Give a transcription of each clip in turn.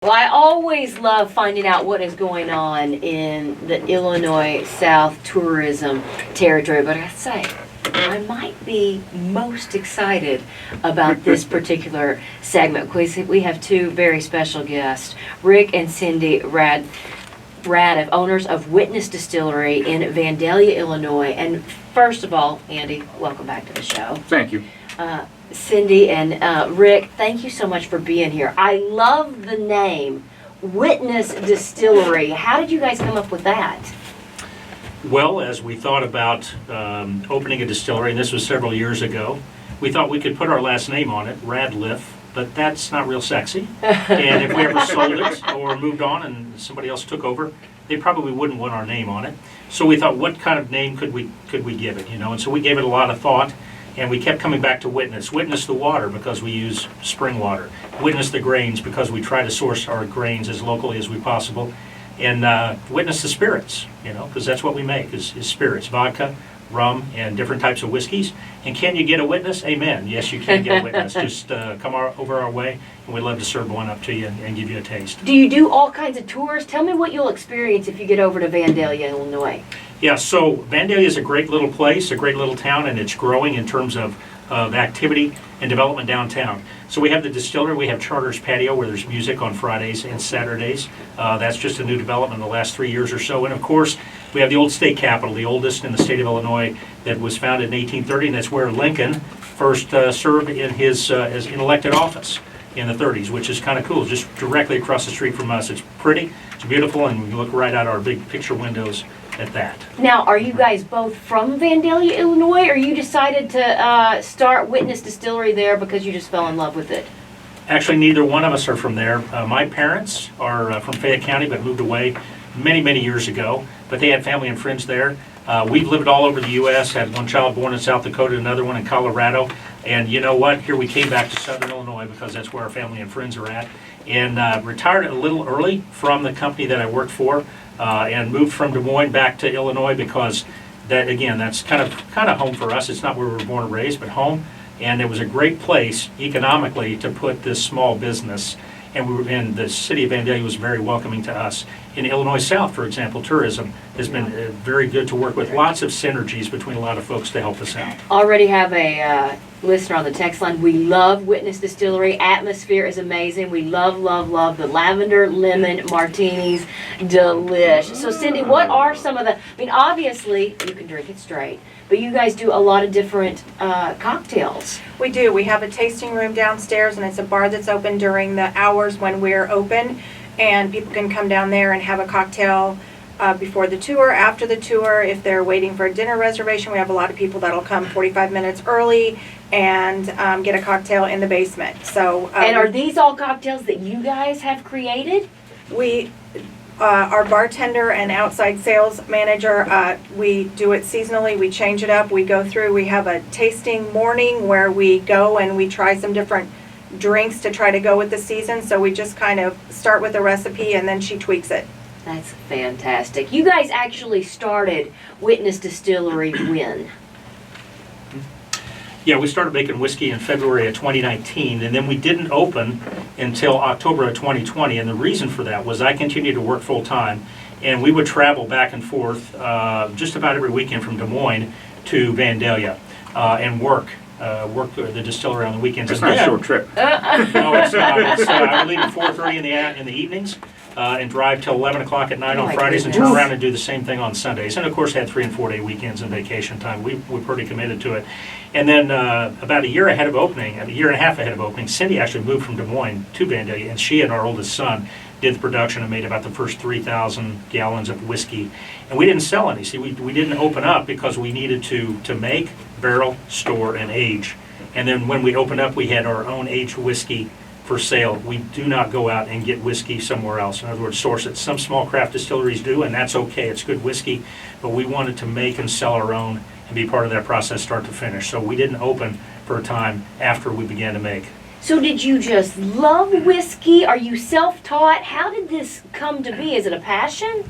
Well, I always love finding out what is going on in the Illinois South tourism territory, but I say, I might be most excited about this particular segment because we have two very special guests, Rick and Cindy Radiff, owners of Witness Distillery in Vandalia, Illinois. And first of all, Andy, welcome back to the show. Thank you. Cindy and Rick, thank you so much for being here. I love the name, Witness Distillery. How did you guys come up with that? Well, as we thought about opening a distillery, and this was several years ago, we thought we could put our last name on it, Radliff, but that's not real sexy. And if we ever sold it or moved on and somebody else took over, they probably wouldn't want our name on it. So we thought, what kind of name could we give it, And so we gave it a lot of thought. And we kept coming back to Witness. Witness the water because we use spring water. Witness the grains because we try to source our grains as locally as we possible. And witness the spirits, because that's what we make is spirits, vodka, rum, and different types of whiskeys. And can you get a witness? Amen. Yes, you can get a witness. Just come over our way, and we'd love to serve one up to you and give you a taste. Do you do all kinds of tours? Tell me what you'll experience if you get over to Vandalia, Illinois. Yeah, so Vandalia is a great little place, a great little town, and it's growing in terms of activity and development downtown. So we have the distillery, we have Charter's Patio where there's music on Fridays and Saturdays. That's just a new development in the last 3 years or so. And of course, we have the old state capitol, the oldest in the state of Illinois, that was founded in 1830, and that's where Lincoln first served in his as in elected office in the 30s, which is kind of cool, just directly across the street from us. It's pretty, it's beautiful, and we look right out our big picture windows at that. Now, are you guys both from Vandalia, Illinois, or you decided to start Witness Distillery there because you just fell in love with it? Actually, neither one of us are from there. My parents are from Fayette County, but moved away many, many years ago. But they had family and friends there. We've lived all over the U.S., had one child born in South Dakota, another one in Colorado. And you know what? Here we came back to Southern Illinois because that's where our family and friends are at. And retired a little early from the company that I worked for. And moved from Des Moines back to Illinois because that, again, that's kind of home for us. It's not where we were born and raised, but home. And it was a great place economically to put this small business. And the city of Vandalia was very welcoming to us. In Illinois South, for example, tourism has been very good to work with. Lots of synergies between a lot of folks to help us out. Already have a listener on the text line. We love Witness Distillery. Atmosphere is amazing. We love the lavender lemon martinis. Delish. So Cindy, what are some of the, obviously you can drink it straight, but you guys do a lot of different cocktails. We do. We have a tasting room downstairs, and it's a bar that's open during the hours when we're open, and people can come down there and have a cocktail before the tour, after the tour. If they're waiting for a dinner reservation, we have a lot of people that'll come 45 minutes early and get a cocktail in the basement. So, and are these all cocktails that you guys have created? We, our bartender and outside sales manager, we do it seasonally. We change it up. We go through. We have a tasting morning where we go and we try some different drinks to try to go with the season. So we just kind of start with a recipe and then she tweaks it. That's fantastic. You guys actually started Witness Distillery when? Yeah, we started making whiskey in February of 2019, and then we didn't open until October of 2020. And the reason for that was I continued to work full time, and we would travel back and forth just about every weekend from Des Moines to Vandalia and work the distillery on the weekends. It's not a short trip. No, it's not. I would leave at 4:30 in the evenings and drive till 11 o'clock at night on Fridays and turn around and do the same thing on Sundays. And of course had 3 and 4 day weekends and vacation time. We're pretty committed to it. And then about a year and a half ahead of opening, Cindy actually moved from Des Moines to Vandalia, and she and our oldest son did the production and made about the first 3,000 gallons of whiskey. And we didn't sell any. See, we didn't open up because we needed to make, barrel, store, and age. And then when we opened up, we had our own aged whiskey for sale. We do not go out and get whiskey somewhere else. In other words, source it. Some small craft distilleries do, and that's okay. It's good whiskey. But we wanted to make and sell our own and be part of that process start to finish. So we didn't open for a time after we began to make. So did you just love whiskey? Are you self-taught? How did this come to be? Is it a passion?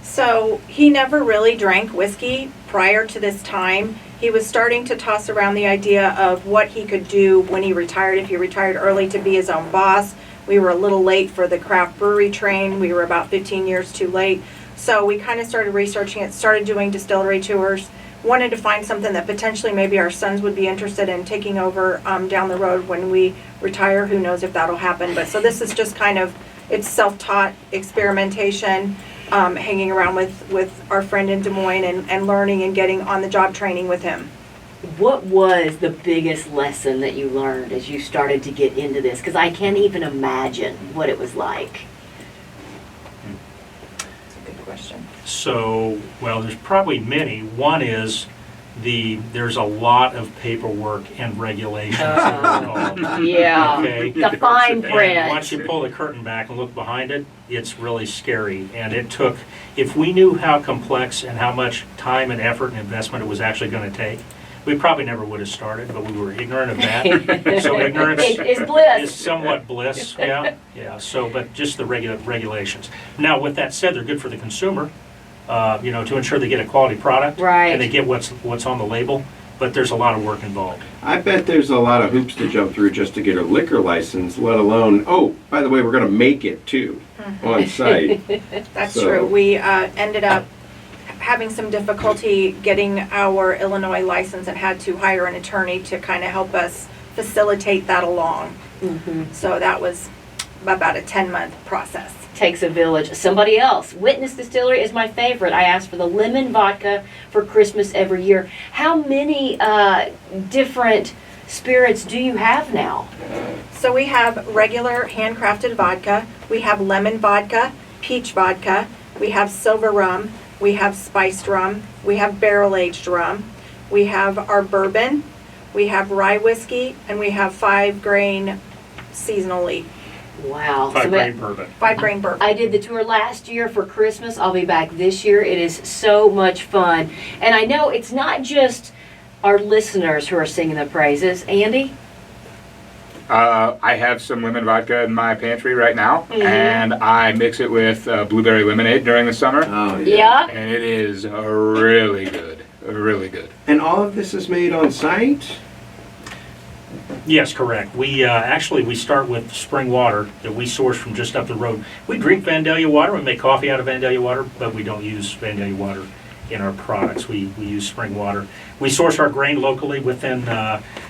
So he never really drank whiskey prior to this time. He was starting to toss around the idea of what he could do when he retired, if he retired early, to be his own boss, We were a little late for the craft brewery train. We were about 15 years too late. So we kind of started researching it, started doing distillery tours, wanted to find something that potentially maybe our sons would be interested in taking over down the road when we retire. Who knows if that'll happen. But so this is just kind of, it's self-taught experimentation, hanging around with our friend in Des Moines and learning and getting on-the-job training with him. What was the biggest lesson that you learned as you started to get into this? Because I can't even imagine what it was like. That's a good question. So, well, there's probably many. One is there's a lot of paperwork and regulations involved. Yeah, Okay. the fine And print. once you pull the curtain back and look behind it, it's really scary. And it took, if we knew how complex and how much time and effort and investment it was actually going to take, we probably never would have started, but we were ignorant of that. So ignorance It's bliss. is somewhat bliss, yeah. So, but just the regulations. Now, with that said, they're good for the consumer, to ensure they get a quality product. Right. And they get what's on the label, but there's a lot of work involved. I bet there's a lot of hoops to jump through just to get a liquor license, let alone, oh, by the way, we're going to make it too, on site. That's So- true. We ended up having some difficulty getting our Illinois license and had to hire an attorney to kind of help us facilitate that along. So that was about a 10-month process. Takes a village. Somebody else. Witness Distillery is my favorite. I ask for the lemon vodka for Christmas every year. How many different spirits do you have now? So we have regular handcrafted vodka. We have lemon vodka, peach vodka. We have silver rum. We have spiced rum. We have barrel-aged rum. We have our bourbon. We have rye whiskey. And we have 5-grain seasonally. Wow. 5-grain bourbon. 5-grain bourbon. I did the tour last year for Christmas. I'll be back this year. It is so much fun. And I know it's not just our listeners who are singing the praises. Andy? I have some lemon vodka in my pantry right now, and I mix it with blueberry lemonade during the summer, Oh, Yeah. and it is really good, really good. And all of this is made on site? Yes, correct. We we start with spring water that we source from just up the road. We drink Vandalia water. We make coffee out of Vandalia water, but we don't use Vandalia water in our products. We use spring water. We source our grain locally within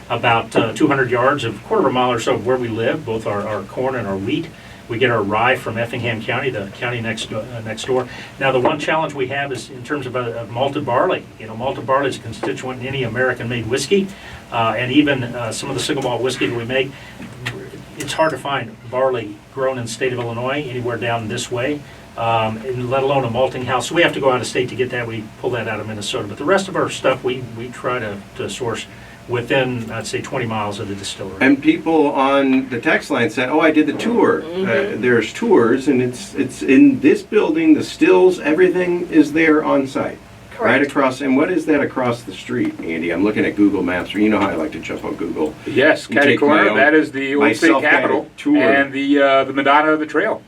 about 200 yards, a quarter of a mile or so of where we live, both our corn and our wheat. We get our rye from Effingham County, the county next door. Now, the one challenge we have is in terms of malted barley. Malted barley is a constituent in any American-made whiskey, and even some of the single malt whiskey that we make. It's hard to find barley grown in the state of Illinois anywhere down this way, and let alone a malting house. So we have to go out of state to get that. We pull that out of Minnesota. But the rest of our stuff we try to source within, I'd say, 20 miles of the distillery. And people on the text line said, oh, I did the tour. There's tours, and it's in this building, the stills, everything is there on site. Right Correct. across, and what is that across the street, Andy? I'm looking at Google Maps, or you know how I like to jump on Google. Yes, You Catty take my Corner, own- that is the my old state self-guided capitol, tour. and the Madonna of the Trail.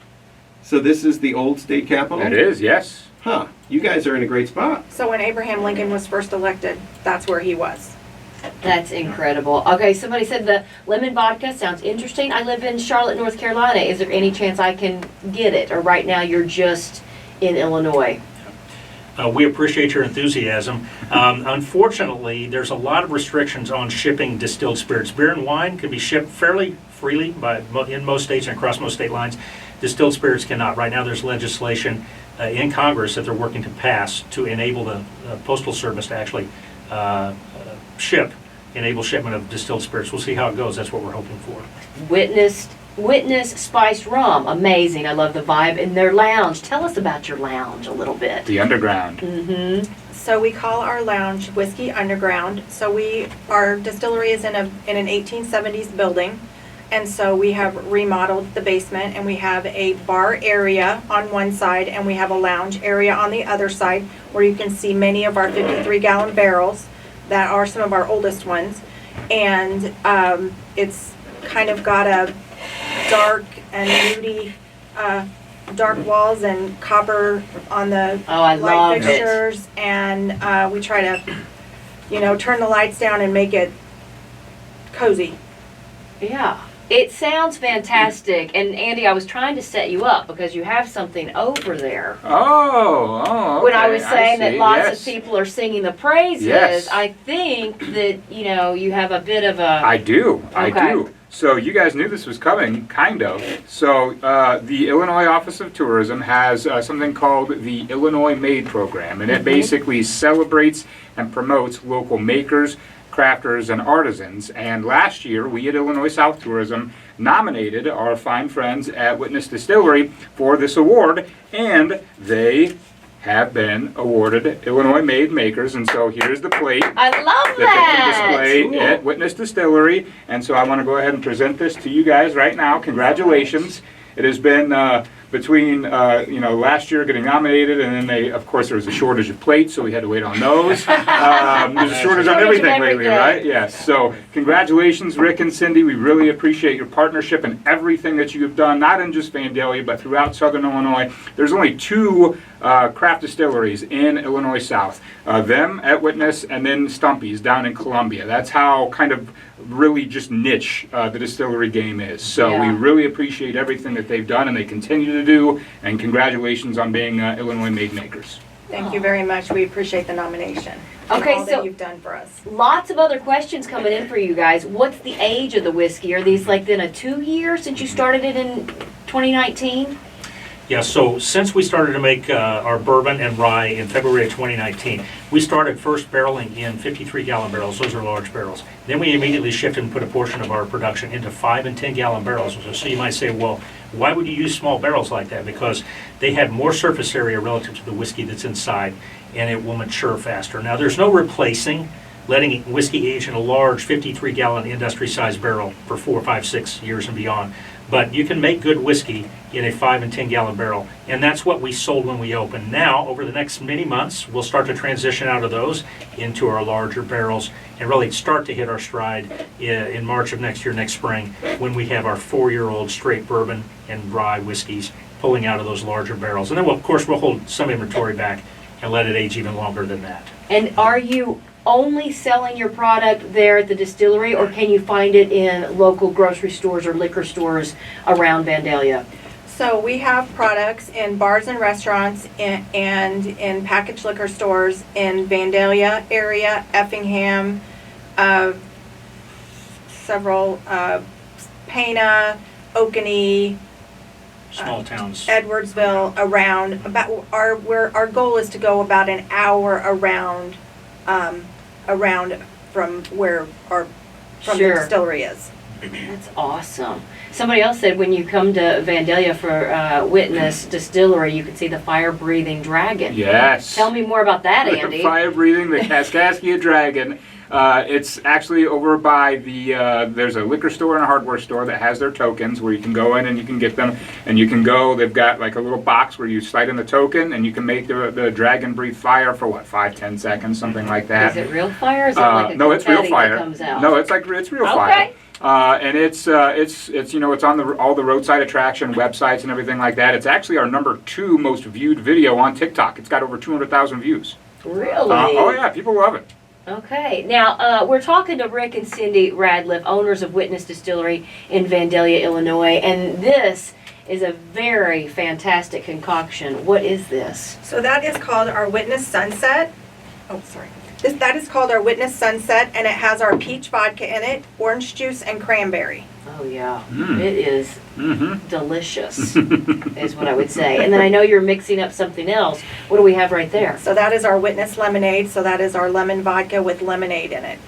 So this is the old state capitol? That is, yes. Huh. You guys are in a great spot. So when Abraham Lincoln was first elected, that's where he was. That's incredible. Okay, somebody said the lemon vodka sounds interesting. I live in Charlotte, North Carolina. Is there any chance I can get it? Or right now you're just in Illinois? We appreciate your enthusiasm. Unfortunately, there's a lot of restrictions on shipping distilled spirits. Beer and wine can be shipped fairly freely in most states and across most state lines. Distilled spirits cannot. Right now, there's legislation in Congress that they're working to pass to enable the Postal Service to actually enable shipment of distilled spirits. We'll see how it goes. That's what we're hoping for. Witness spiced rum. Amazing. I love the vibe in their lounge. Tell us about your lounge a little bit. The underground. So we call our lounge Whiskey Underground. So our distillery is in an 1870s building. And so we have remodeled the basement, and we have a bar area on one side, and we have a lounge area on the other side where you can see many of our 53-gallon barrels that are some of our oldest ones. And it's kind of got a dark and moody, dark walls and copper on the Oh, I light love it. fixtures. And we try to, turn the lights down and make it cozy. Yeah. It sounds fantastic. And Andy, I was trying to set you up because you have something over there. Oh, okay. When I was saying that see. lots Yes. of people are singing the praises, Yes. I think that, you have a bit of a... I do. I Okay. do. So you guys knew this was coming, kind of. So the Illinois Office of Tourism has something called the Illinois Maid program, and it basically celebrates and promotes local makers, crafters, and artisans. And last year, we at ILLINOISouth Tourism nominated our fine friends at Witness Distillery for this award, and they have been awarded Illinois Made Makers. And so here's the plate I love that they that! can display Cool. at Witness Distillery. And so I want to go ahead and present this to you guys right now. Congratulations. It has been between last year getting nominated, and then there was a shortage of plates, so we had to wait on those. There's a shortage on everything lately, right? Yes. So congratulations, Rick and Cindy. We really appreciate your partnership and everything that you have done, not in just Vandalia, but throughout Southern Illinois. There's only two craft distilleries in Illinois South. Them at Witness, and then Stumpy's down in Columbia. That's how kind of really just niche the distillery game is. So we Yeah. really appreciate everything that they've done and they continue to do, and congratulations on being Illinois Made Makers. Thank you very much. We appreciate the nomination. Okay, and all so- that you've done for us. Lots of other questions coming in for you guys. What's the age of the whiskey? Are these like then a 2 year since you started it in 2019? Yeah, so since we started to make our bourbon and rye in February of 2019, we started first barreling in 53-gallon barrels. Those are large barrels. Then we immediately shifted and put a portion of our production into 5 and 10-gallon barrels. So you might say, well, why would you use small barrels like that? Because they have more surface area relative to the whiskey that's inside, and it will mature faster. Now, there's no replacing letting whiskey age in a large 53-gallon industry-sized barrel for 4, 5, 6 years and beyond. But you can make good whiskey in a 5 and 10-gallon barrel, and that's what we sold when we opened. Now, over the next many months, we'll start to transition out of those into our larger barrels and really start to hit our stride in March of next year, next spring, when we have our 4-year-old straight bourbon and rye whiskeys pulling out of those larger barrels. And then, of course, we'll hold some inventory back and let it age even longer than that. And are you only selling your product there at the distillery, or can you find it in local grocery stores or liquor stores around Vandalia? So we have products in bars and restaurants and in packaged liquor stores in Vandalia area, Effingham, several, Pana, Okanee, Small towns. Edwardsville, around about our goal is to go about an hour around from where the Sure. distillery is. That's awesome. Somebody else said when you come to Vandalia for Witness Distillery, you can see the fire-breathing dragon. Yes. Tell me more about that, The Andy. fire-breathing, the Kaskaskia Dragon. It's actually over by there's a liquor store and a hardware store that has their tokens where you can go in and you can get them. And you can go, they've got like a little box where you slide in the token and you can make the dragon breathe fire for 5, 10 seconds, something like that. Is it real fire, or is it like a No, it's real confetti fire. that comes out? No, it's real fire. Okay. And it's on all the roadside attraction websites and everything like that. It's actually our number 2 most viewed video on TikTok. It's got over 200,000 views. Really? Oh yeah, people love it. Okay. Now, we're talking to Rick and Cindy Radliff, owners of Witness Distillery in Vandalia, Illinois, and this is a very fantastic concoction. What is this? So that is called our Witness Sunset. Oh, sorry. That is called our Witness Sunset, and it has our peach vodka in it, orange juice, and cranberry. Oh, yeah. Mm. It is Mm-hmm. delicious, is what I would say. And then I know you're mixing up something else. What do we have right there? So that is our Witness Lemonade. So that is our lemon vodka with lemonade in it.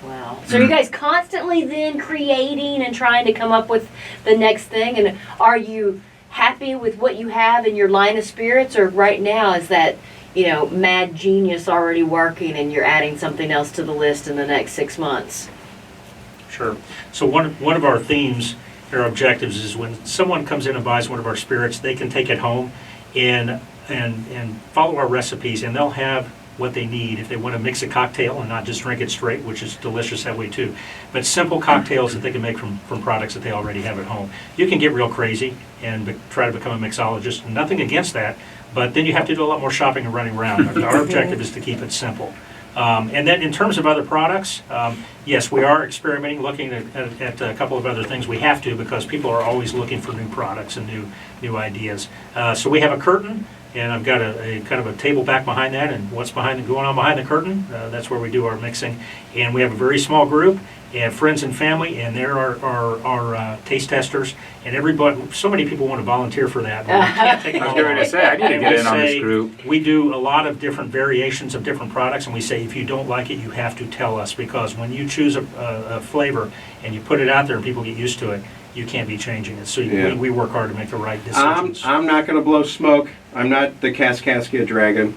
Wow. So are you guys constantly then creating and trying to come up with the next thing? And are you happy with what you have in your line of spirits? Or right now is that, mad genius already working and you're adding something else to the list in the next 6 months? Sure. So one of our themes, our objectives, is when someone comes in and buys one of our spirits, they can take it home and follow our recipes, and they'll have what they need if they want to mix a cocktail and not just drink it straight, which is delicious that way too. But simple cocktails that they can make from products that they already have at home. You can get real crazy and try to become a mixologist. Nothing against that, but then you have to do a lot more shopping and running around. Our objective is to keep it simple. And then in terms of other products, yes, we are experimenting, looking at a couple of other things. We have to, because people are always looking for new products and new ideas. So we have a curtain, and I've got a kind of a table back behind that, and what's going on behind the curtain, that's where we do our mixing. And we have a very small group, and friends and family, and there are our taste testers, and everybody. So many people want to volunteer for that, but we can't take them I was all going to on. say, I need to And get we in on this say- group. We do a lot of different variations of different products, and we say if you don't like it, you have to tell us, because when you choose a flavor and you put it out there and people get used to it, you can't be changing it. So Yeah. we work hard to make the right decisions. I'm not going to blow smoke. I'm not the Kaskaskia Dragon.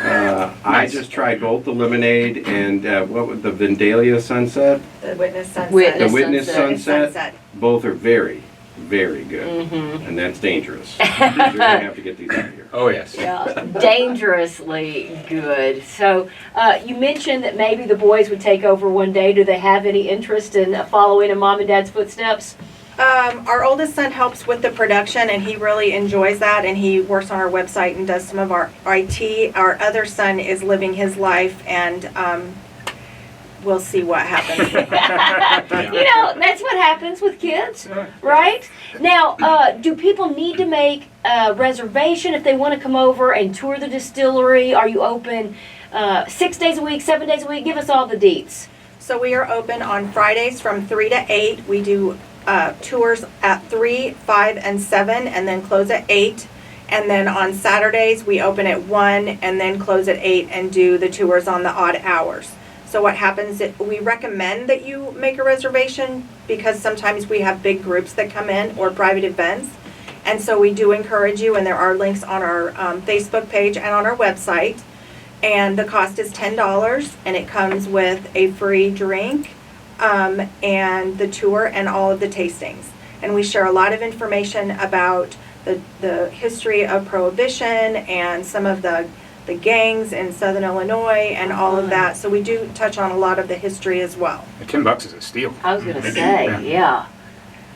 I just tried both the lemonade and what was the Vandalia Sunset. The Witness Sunset. Witness The Witness Sunset. Sunset. Both are very, very good, and that's dangerous. You're going to have to get these out of here. Oh, yes. Yeah, dangerously good. So you mentioned that maybe the boys would take over one day. Do they have any interest in following in mom and dad's footsteps? Our oldest son helps with the production, and he really enjoys that, and he works on our website and does some of our IT. Our other son is living his life, and we'll see what happens. You know, that's what happens with kids, right? Now, do people need to make a reservation if they want to come over and tour the distillery? Are you open 6 days a week, 7 days a week? Give us all the deets. So we are open on Fridays from 3 to 8. We do tours at 3, 5, and 7, and then close at 8. And then on Saturdays, we open at 1 and then close at 8 and do the tours on the odd hours. So what happens, we recommend that you make a reservation, because sometimes we have big groups that come in or private events. And so we do encourage you, and there are links on our Facebook page and on our website. And the cost is $10, and it comes with a free drink, and the tour and all of the tastings. And we share a lot of information about the history of Prohibition and some of the gangs in Southern Illinois and all of that. So we do touch on a lot of the history as well. $10 is a steal. I was going to say, yeah.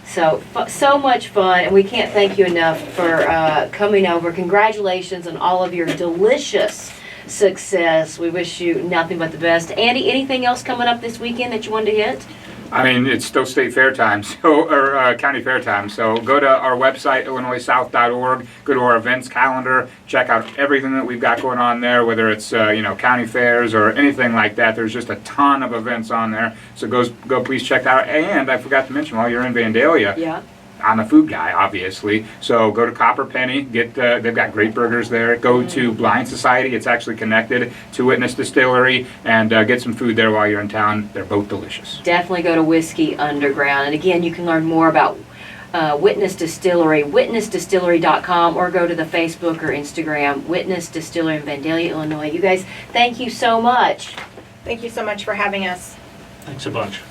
So, so much fun, and we can't thank you enough for coming over. Congratulations on all of your delicious success. We wish you nothing but the best. Andy, anything else coming up this weekend that you wanted to hit? I mean, it's still state fair time, or county fair time. So go to our website, ILLINOISouth.org. Go to our events calendar. Check out everything that we've got going on there, whether it's county fairs or anything like that. There's just a ton of events on there. So go please check that out. And I forgot to mention, while you're in Vandalia, Yeah. I'm a food guy, obviously. So go to Copper Penny. They've got great burgers there. Go to Blind Society. It's actually connected to Witness Distillery, and get some food there while you're in town. They're both delicious. Definitely go to Whiskey Underground. And again, you can learn more about Witness Distillery, witnessdistillery.com, or go to the Facebook or Instagram, Witness Distillery in Vandalia, Illinois. You guys, thank you so much. Thank you so much for having us. Thanks a bunch.